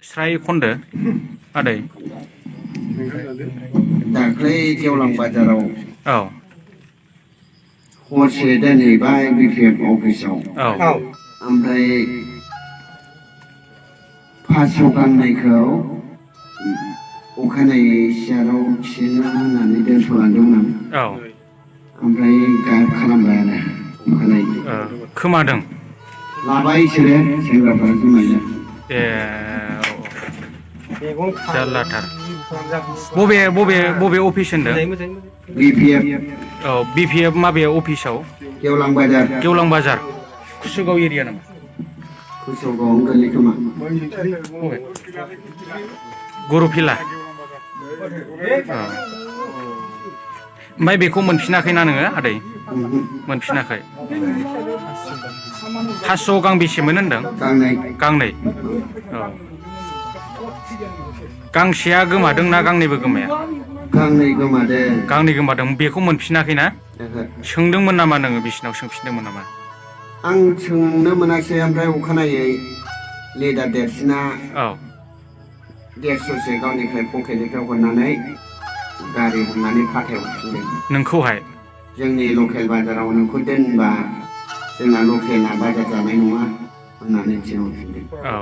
स्राय खनदो आदै दाख्लै गेवलां बाजाराव औ हरसे दोनहैबाय बिपिएफ अफिसाव औ ओमफ्राय 500 गांनायखौ अखानायै सियाराव थिनो होननानै दोनथ'लांदोंमोन औ ओमफ्राय गायब खालामबाय आरो अखानायै खोमादों लाबाय इसोरो सेंग्राफोरा जुमायजों ए जारलाथार बबे बबे बबे अफिस होनदों बिपिएफ औ बिपिएफ माबे अफिसाव गेवलां बाजार कुसुगाव एरिया नामा कुसुगावआवनो गोलैयो खोमा बबे गरुफिला ओमफ्राय बेखौ मोनफिनाखैना नोङो आदै मोनफिनाखै 500 गांबेसेमोन होनदों गांनै औ गांसेया गोमादोंना गांनैबो गोमाया गांनै गोमादों बेखौ मोनफिनाखैना सोंदोंमोन नामा नोङो बिसिनाव सोंफिनदोंमोन नामा आं सोंनो मोनासै ओमफ्राय अखानायै लेदार देरसिना 150सो गावनिफ्राय पकेटनिफ्राय हरनानै गारि हमनानै फाथायहरफिनदों नोंखौहाय जोंनि लकेल बाजाराव नोंखौ दोनबा जोंना लकेला बाजार जानाय नङा होननानै थिनहरफिनदों औ